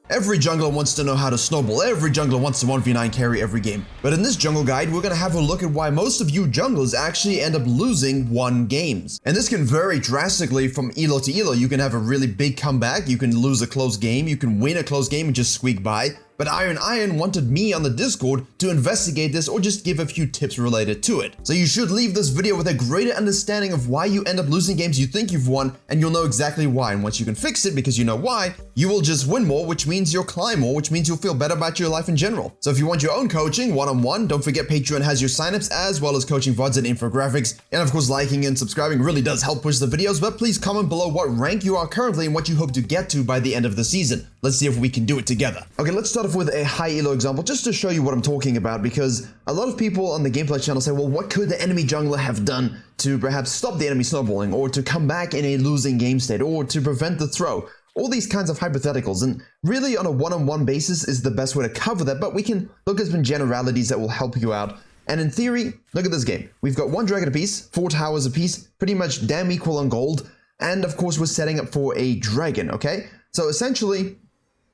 Every jungler wants to know how to snowball, every jungler wants to 1v9 carry every game. But in this jungle guide, we're gonna have a look at why most of you junglers actually end up losing 1 games. And this can vary drastically from elo to elo. You can have a really big comeback, you can lose a close game, you can win a close game and just squeak by. But Iron wanted me on the Discord to investigate this or just give a few tips related to it. So you should leave this video with a greater understanding of why you end up losing games you think you've won, and you'll know exactly why. And once you can fix it because you know why, you will just win more, which means you'll climb more, which means you'll feel better about your life in general. So if you want your own coaching, one-on-one, don't forget Patreon has your signups as well as coaching VODs and infographics. And of course, liking and subscribing really does help push the videos, but please comment below what rank you are currently and what you hope to get to by the end of the season. Let's see if we can do it together. Okay, let's start off with a high elo example just to show you what I'm talking about, because a lot of people on the gameplay channel say, well, what could the enemy jungler have done to perhaps stop the enemy snowballing, or to come back in a losing game state, or to prevent the throw? All these kinds of hypotheticals, and really on a one-on-one basis is the best way to cover that, but we can look at some generalities that will help you out. And in theory, look at this game. We've got 1 dragon apiece, 4 towers apiece, pretty much damn equal on gold, and of course we're setting up for a dragon, okay? So essentially,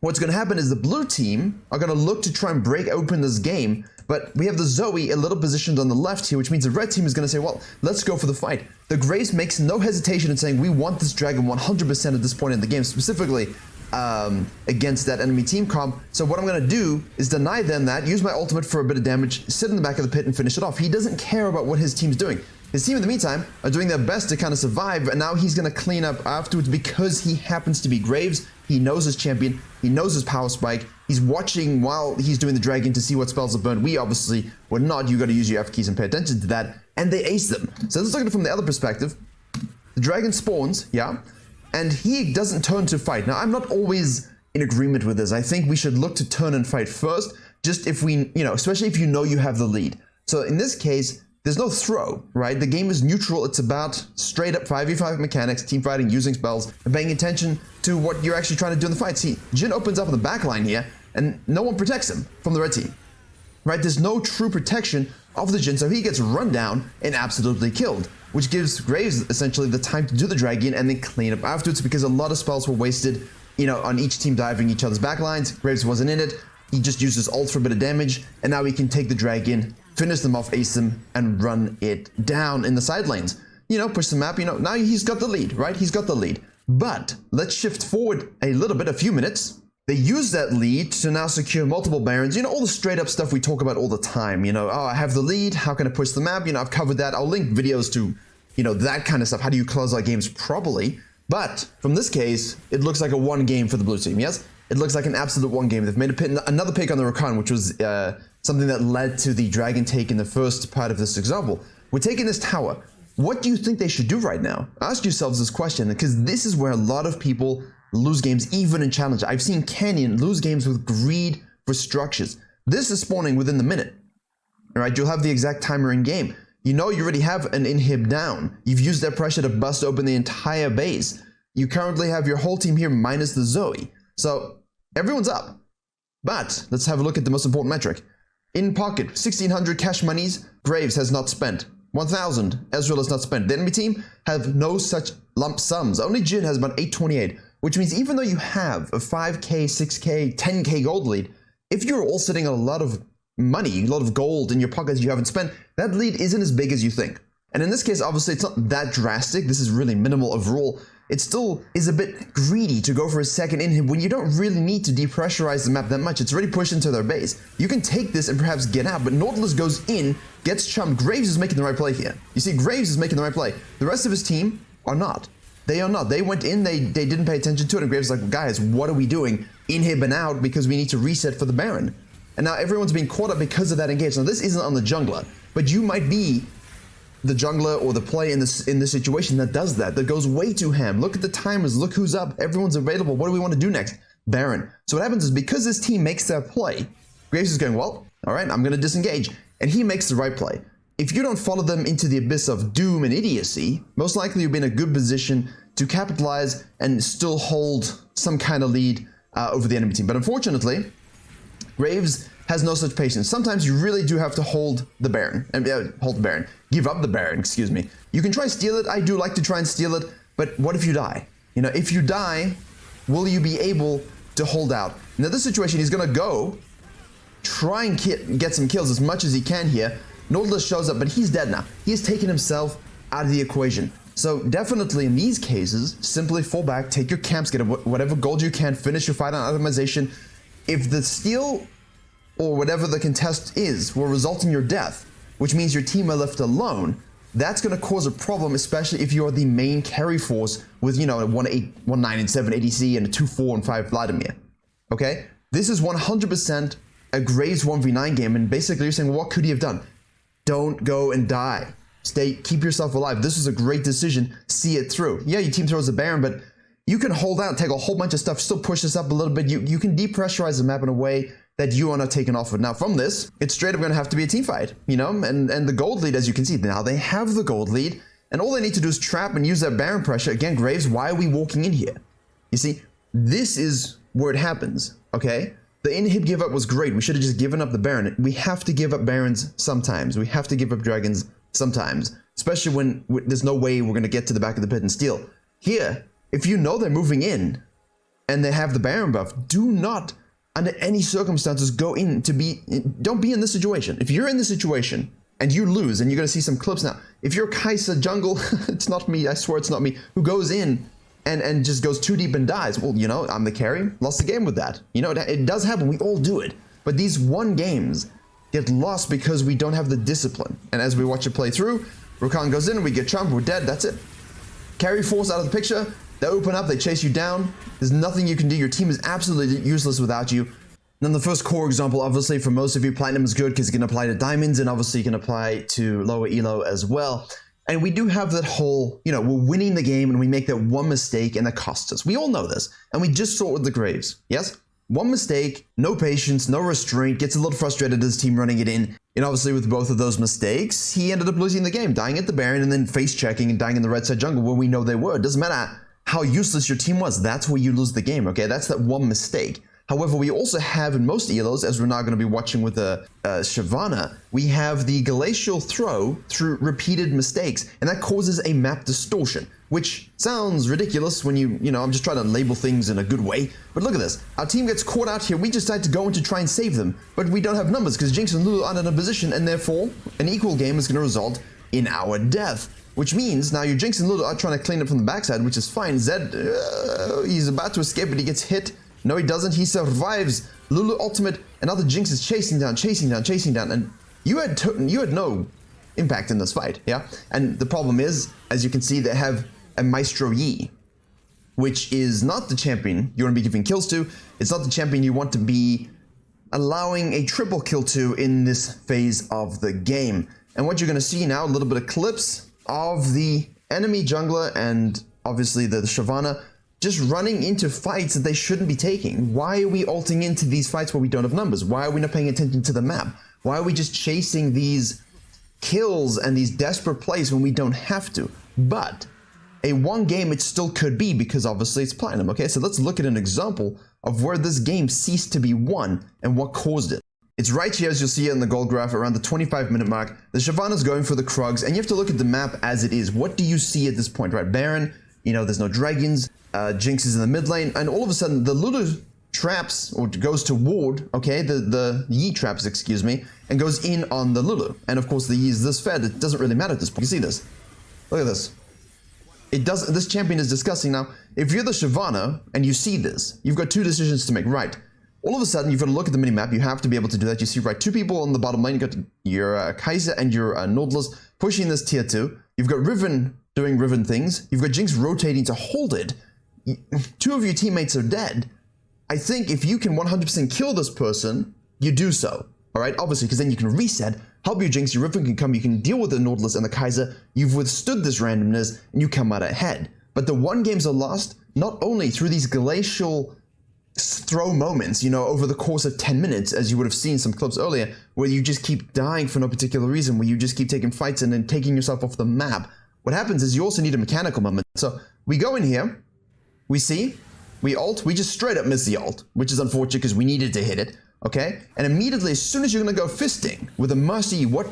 what's going to happen is the blue team are going to look to try and break open this game, but we have the Zoe a little positioned on the left here, which means the red team is going to say, well, let's go for the fight. The Graves makes no hesitation in saying, we want this dragon 100% at this point in the game, specifically against that enemy team comp. So what I'm going to do is deny them that, use my ultimate for a bit of damage, sit in the back of the pit and finish it off. He doesn't care about what his team's doing. His team in the meantime are doing their best to kind of survive, and now he's going to clean up afterwards because he happens to be Graves. He knows his champion, he knows his power spike, he's watching while he's doing the dragon to see what spells are burned. We obviously would not. You got to use your F keys and pay attention to that, and they ace them. So let's look at it from the other perspective. The dragon spawns, yeah, and he doesn't turn to fight. Now, I'm not always in agreement with this. I think we should look to turn and fight first, just if we, especially if you know you have the lead. So in this case, there's no throw, right? The game is neutral. It's about straight up 5v5 mechanics, team fighting, using spells, and paying attention to what you're actually trying to do in the fight. See, Jhin opens up in the back line here, and no one protects him from the red team, right? There's no true protection of the Jhin, so he gets run down and absolutely killed, which gives Graves essentially the time to do the dragon and then clean up afterwards, because a lot of spells were wasted, on each team diving each other's back lines. Graves wasn't in it. He just used his ult for a bit of damage, and now he can take the dragon, finish them off, ace them, and run it down in the side lanes. Push the map, now he's got the lead, right? He's got the lead. But let's shift forward a little bit, a few minutes. They use that lead to now secure multiple barons. All the straight up stuff we talk about all the time. Oh, I have the lead, how can I push the map? I've covered that. I'll link videos to, that kind of stuff. How do you close out games properly? But from this case, it looks like a 1 game for the blue team, yes? It looks like an absolute 1 game. They've made another pick on the Rakan, which was something that led to the dragon take in the first part of this example. We're taking this tower. What do you think they should do right now? Ask yourselves this question, because this is where a lot of people lose games, even in Challenge. I've seen Canyon lose games with greed for structures. This is spawning within the minute. All right, you'll have the exact timer in game. You already have an inhib down. You've used that pressure to bust open the entire base. You currently have your whole team here minus the Zoe. So everyone's up. But let's have a look at the most important metric. In pocket, 1,600 cash monies, Graves has not spent. 1,000, Ezreal has not spent. The enemy team have no such lump sums. Only Jhin has about 828, which means even though you have a 5k, 6k, 10k gold lead, if you're all sitting on a lot of money, a lot of gold in your pockets you haven't spent, that lead isn't as big as you think. And in this case, obviously, it's not that drastic. This is really minimal overall. It still is a bit greedy to go for a second inhib when you don't really need to depressurize the map that much. It's already pushed into their base. You can take this and perhaps get out, but Nautilus goes in, gets chumped. Graves is making the right play here. You see, Graves is making the right play. The rest of his team are not. They are not. They went in, they didn't pay attention to it, and Graves is like, guys, what are we doing? Inhib and out because we need to reset for the Baron. And now everyone's being caught up because of that engage. Now, this isn't on the jungler, but you might be the jungler or the play in this situation that does that goes way too ham. Look at the timers, look who's up, everyone's available. What do we want to do next? Baron. So what happens is, because this team makes that play, Graves is going, well, all right, I'm going to disengage. And he makes the right play. If you don't follow them into the abyss of doom and idiocy, most likely you'll be in a good position to capitalize and still hold some kind of lead over the enemy team. But unfortunately, Graves has no such patience. Sometimes you really do have to hold the Baron. Give up the Baron, excuse me. You can try steal it. I do like to try and steal it, but what if you die? If you die, will you be able to hold out. In this situation, he's going to go try and get some kills as much as he can here. Nautilus shows up, but he's dead now. He's taken himself out of the equation. So definitely in these cases, simply fall back, take your camps, get whatever gold you can, finish your fight on itemization. If the steal or whatever the contest is will result in your death, which means your team are left alone, that's going to cause a problem, especially if you're the main carry force with, you know, a 1-8, 1-9, and 7 ADC and a 2-4 and 5 Vladimir. Okay? This is 100% a Graves 1v9 game, and basically you're saying, well, what could he have done? Don't go and die. Keep yourself alive. This was a great decision. See it through. Yeah, your team throws a Baron, but you can hold out, take a whole bunch of stuff, still push this up a little bit. You can depressurize the map in a way that you are not taken off of. Now from this, it's straight up going to have to be a team fight, you know, and the gold lead, as you can see, now they have the gold lead, and all they need to do is trap and use that Baron pressure. Again, Graves, why are we walking in here? You see, this is where it happens, okay? The inhib give up was great. We should have just given up the Baron. We have to give up Barons sometimes. We have to give up Dragons sometimes, especially when there's no way we're going to get to the back of the pit and steal. Here, if you know they're moving in and they have the Baron buff, do not under any circumstances go in to don't be in this situation. If you're in this situation and you lose, and you're going to see some clips now, if you're Kai'Sa jungle, it's not me, I swear it's not me, who goes in and just goes too deep and dies, well, you know, I'm the carry, lost the game with that. You know, it does happen, we all do it. But these one games get lost because we don't have the discipline. And as we watch it play through, Rakan goes in, we get trumped, we're dead, that's it. Carry force out of the picture, they open up, they chase you down, there's nothing you can do, your team is absolutely useless without you. Then the first core example, obviously for most of you, Platinum is good because it can apply to Diamonds, and obviously it can apply to lower elo as well. And we do have that whole, you know, we're winning the game and we make that one mistake and that costs us. We all know this, and we just saw it with the Graves, yes? One mistake, no patience, no restraint, gets a little frustrated at his team running it in. And obviously with both of those mistakes, he ended up losing the game, dying at the Baron and then face checking and dying in the red side jungle where we know they were. It doesn't matter how useless your team was, that's where you lose the game, okay? That's that one mistake. However, we also have in most elos, as we're now going to be watching with the Shyvana, we have the Glacial throw through repeated mistakes, and that causes a map distortion, which sounds ridiculous when you know, I'm just trying to label things in a good way, but look at this. Our team gets caught out here, we decide to go in to try and save them, but we don't have numbers because Jinx and Lulu aren't in a position, and therefore, an equal game is going to result in our death. Which means now your Jinx and Lulu are trying to clean up from the backside, which is fine. Zed, he's about to escape, but he gets hit. No, he doesn't. He survives. Lulu ultimate. Another Jinx is chasing down, and you had no impact in this fight, yeah. And the problem is, as you can see, they have a Maestro Yi, which is not the champion you want to be giving kills to. It's not the champion you want to be allowing a triple kill to in this phase of the game. And what you're going to see now, a little bit of clips of the enemy jungler and obviously the Shyvana just running into fights that they shouldn't be taking. Why are we ulting into these fights where we don't have numbers? Why are we not paying attention to the map? Why are we just chasing these kills and these desperate plays when we don't have to? But a one game it still could be because obviously it's Platinum, okay? So let's look at an example of where this game ceased to be won and what caused it. It's right here, as you'll see it in the gold graph, around the 25-minute mark. The Shyvana's going for the Krugs, and you have to look at the map as it is. What do you see at this point, right? Baron, you know, there's no dragons, Jinx is in the mid lane, and all of a sudden the Lulu traps, or goes to ward, okay, the Yi traps, excuse me, and goes in on the Lulu. And of course the Yi is this fed, it doesn't really matter at this point. You see this? Look at this. This champion is disgusting. Now, if you're the Shyvana and you see this, you've got two decisions to make, right? All of a sudden, you've got to look at the minimap. You have to be able to do that. You see, right, two people on the bottom lane. You've got your Kai'Sa and your Nautilus pushing this tier 2. You've got Riven doing Riven things. You've got Jinx rotating to hold it. Two of your teammates are dead. I think if you can 100% kill this person, you do so. All right, obviously, because then you can reset, help your Jinx, your Riven can come, you can deal with the Nautilus and the Kai'Sa. You've withstood this randomness, and you come out ahead. But the one games are lost not only through these glacial throw moments, you know, over the course of 10 minutes, as you would have seen some clips earlier, where you just keep dying for no particular reason, where you just keep taking fights and then taking yourself off the map. What happens is you also need a mechanical moment. So we go in here, we see, we ult, we just straight up miss the ult, which is unfortunate because we needed to hit it, okay? And immediately, as soon as you're gonna go fisting with a Mercy, what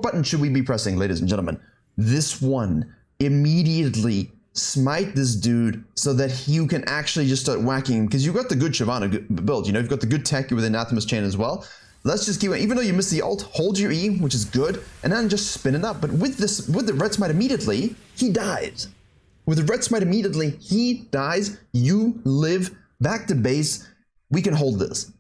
button should we be pressing, ladies and gentlemen? This one. Immediately smite this dude so that you can actually just start whacking him, because you've got the good Shyvana build, you know, you've got the good tech with Anathema's Chain as well. Let's just keep it, even though you missed the ult, hold your E, which is good, and then just spin it up. But with the Red Smite immediately, he dies. With the Red Smite immediately, he dies, you live, back to base, we can hold this.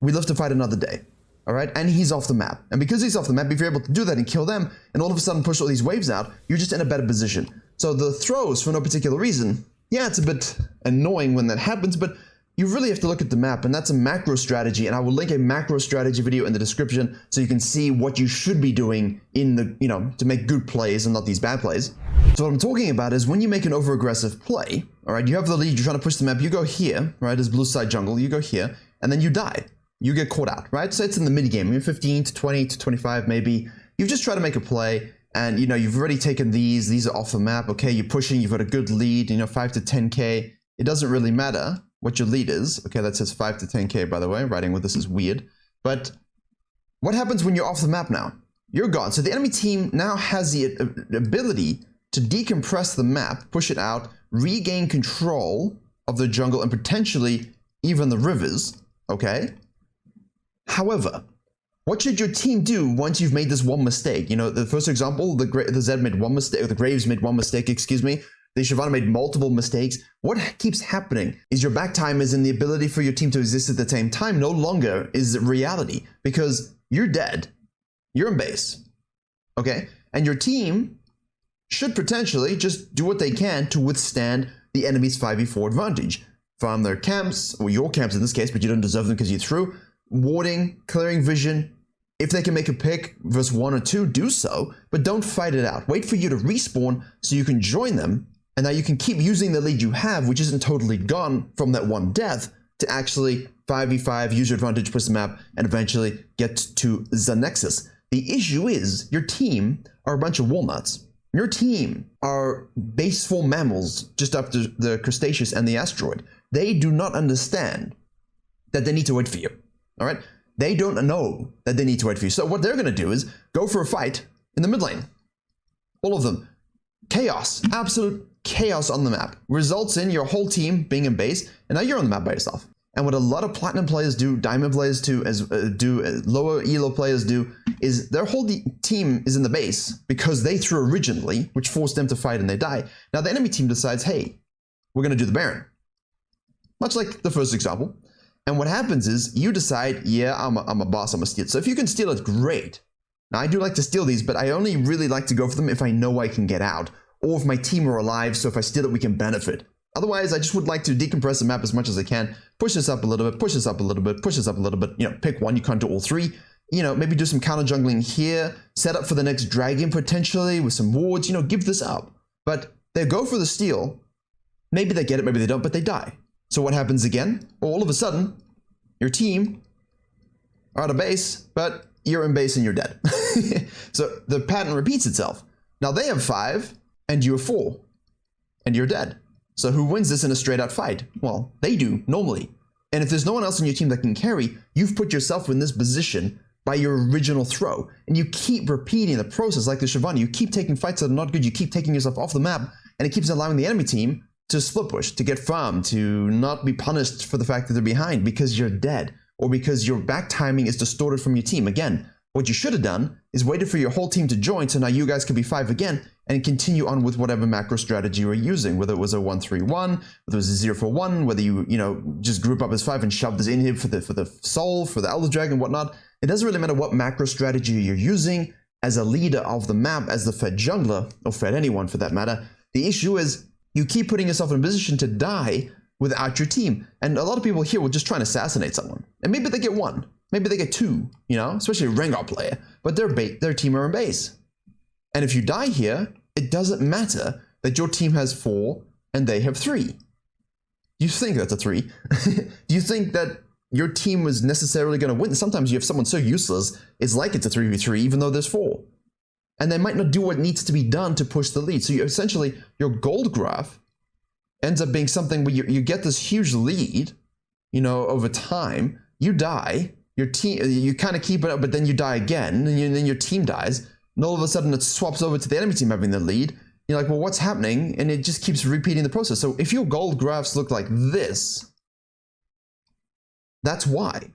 We live to fight another day. Alright, and he's off the map. And because he's off the map, if you're able to do that and kill them, and all of a sudden push all these waves out, you're just in a better position. So the throws, for no particular reason, yeah, it's a bit annoying when that happens, but you really have to look at the map, and that's a macro strategy, and I will link a macro strategy video in the description so you can see what you should be doing in the, you know, to make good plays and not these bad plays. So what I'm talking about is when you make an over-aggressive play, alright, you have the lead, you're trying to push the map, you go here, right, as blue side jungle, you go here, and then you die. You get caught out, right? So it's in the mid game, you're 15 to 20 to 25 maybe. You just try to make a play, and you know, you've already taken these are off the map, okay, you're pushing, you've got a good lead, you know, 5 to 10k. It doesn't really matter what your lead is. Okay, that says 5 to 10k, by the way. Writing with this is weird. But what happens when you're off the map now? You're gone. So the enemy team now has the ability to decompress the map, push it out, regain control of the jungle, and potentially even the rivers, okay? However, what should your team do once you've made this one mistake? You know, the first example, the Zed made one mistake, or the Graves made one mistake, excuse me. The Shyvana made multiple mistakes. What keeps happening is your back time is in the ability for your team to exist at the same time no longer is reality, because you're dead. You're in base. Okay? And your team should potentially just do what they can to withstand the enemy's 5v4 advantage. Farm their camps, or your camps in this case, but you don't deserve them because you threw. Warding, clearing vision. If they can make a pick versus 1 or 2, do so, but don't fight it out. Wait for you to respawn so you can join them, and now you can keep using the lead you have, which isn't totally gone from that one death, to actually 5v5, use your advantage, push the map, and eventually get to the Nexus. The issue is, your team are a bunch of walnuts. Your team are baseful mammals just after the Crustaceous and the Asteroid. They do not understand that they need to wait for you. All right? They don't know that they need to wait for you. So what they're going to do is go for a fight in the mid lane. All of them. Chaos. Absolute chaos on the map. Results in your whole team being in base, and now you're on the map by yourself. And what a lot of platinum players do, diamond players do, lower elo players do, is their whole team is in the base because they threw originally, which forced them to fight and they die. Now the enemy team decides, hey, we're going to do the Baron. Much like the first example. And what happens is you decide, yeah, I'm a boss, I'm a steal. So if you can steal it, great. Now I do like to steal these, but I only really like to go for them if I know I can get out, or if my team are alive, so if I steal it, we can benefit. Otherwise, I just would like to decompress the map as much as I can, push this up a little bit, push this up a little bit, push this up a little bit, you know, pick one, you can't do all three. You know, maybe do some counter jungling here, set up for the next dragon potentially with some wards, you know, give this up. But they go for the steal, maybe they get it, maybe they don't, but they die. So what happens again? All of a sudden, your team are out of base, but you're in base and you're dead. So the pattern repeats itself. Now they have 5, and you have 4, and you're dead. So who wins this in a straight out fight? Well, they do, normally. And if there's no one else on your team that can carry, you've put yourself in this position by your original throw. And you keep repeating the process like the Shyvana. You keep taking fights that are not good, you keep taking yourself off the map, and it keeps allowing the enemy team to split push, to get farm, to not be punished for the fact that they're behind because you're dead, or because your back timing is distorted from your team. Again, what you should have done is waited for your whole team to join, so now you guys can be 5 again, and continue on with whatever macro strategy you were using, whether it was a 1-3-1, whether it was a 0-4-1, whether you know, just group up as 5 and shove this in here for the soul, for the Elder Dragon, whatnot. It doesn't really matter what macro strategy you're using as a leader of the map, as the Fed jungler, or Fed anyone for that matter. The issue is you keep putting yourself in a position to die without your team. And a lot of people here will just try and assassinate someone. And maybe they get 1, maybe they get 2, you know, especially a Rengar player, but their team are in base. And if you die here, it doesn't matter that your team has 4 and they have 3. You think that's a 3? Do you think that your team was necessarily going to win? Sometimes you have someone so useless, it's like it's a 3v3 even though there's 4. And they might not do what needs to be done to push the lead. So you essentially, your gold graph ends up being something where you get this huge lead, you know, over time. You die, your team, you kind of keep it up, but then you die again, and then your team dies. And all of a sudden it swaps over to the enemy team having the lead, You're like, well, what's happening? And it just keeps repeating the process. So if your gold graphs look like this, that's why.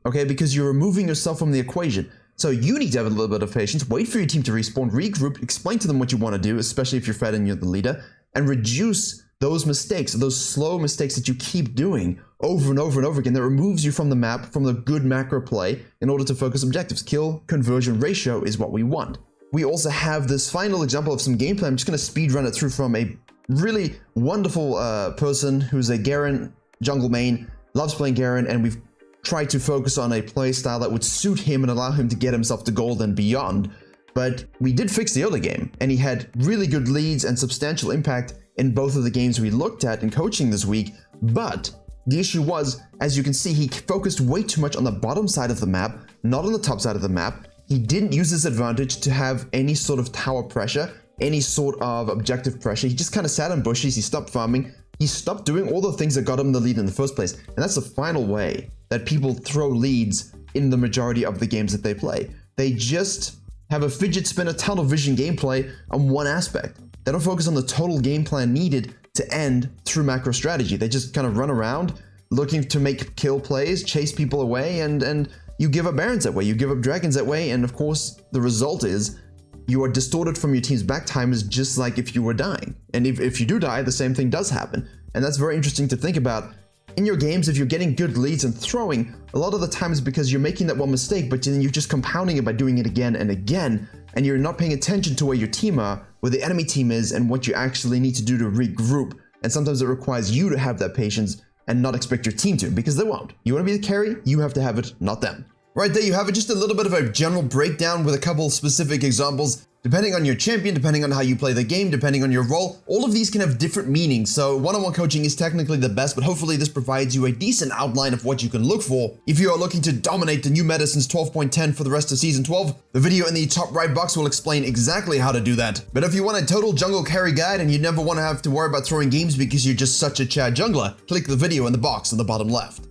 Okay, because you're removing yourself from the equation. So you need to have a little bit of patience, wait for your team to respawn, regroup, explain to them what you want to do, especially if you're fed and you're the leader, and reduce those mistakes, those slow mistakes that you keep doing over and over and over again that removes you from the map, from the good macro play, in order to focus objectives. Kill conversion ratio is what we want. We also have this final example of some gameplay. I'm just going to speed run it through from a really wonderful person who's a Garen jungle main, loves playing Garen, and we've tried to focus on a play style that would suit him and allow him to get himself to gold and beyond. But we did fix the early game, and he had really good leads and substantial impact in both of the games we looked at in coaching this week. But the issue was, as you can see, he focused way too much on the bottom side of the map, not on the top side of the map. He didn't use his advantage to have any sort of tower pressure, any sort of objective pressure. He just kind of sat in bushes, he stopped farming, he stopped doing all the things that got him the lead in the first place. And that's the final way that people throw leads in the majority of the games that they play. They just have a fidget spinner tunnel vision gameplay on one aspect. They don't focus on the total game plan needed to end through macro strategy. They just kind of run around looking to make kill plays, chase people away, and you give up Barons that way, you give up Dragons that way, and of course, the result is you are distorted from your team's back timers just like if you were dying. And if you do die, the same thing does happen. And that's very interesting to think about. In your games, if you're getting good leads and throwing, a lot of the times because you're making that one mistake, but then you're just compounding it by doing it again and again, and you're not paying attention to where your team are, where the enemy team is, and what you actually need to do to regroup. And sometimes it requires you to have that patience and not expect your team to, because they won't. You want to be the carry, you have to have it, not them. Right, there you have it, just a little bit of a general breakdown with a couple specific examples. Depending on your champion, depending on how you play the game, depending on your role, all of these can have different meanings. So one-on-one coaching is technically the best, but hopefully this provides you a decent outline of what you can look for. If you are looking to dominate the new meta since 12.10 for the rest of Season 12, the video in the top right box will explain exactly how to do that. But if you want a total jungle carry guide and you never want to have to worry about throwing games because you're just such a Chad jungler, click the video in the box on the bottom left.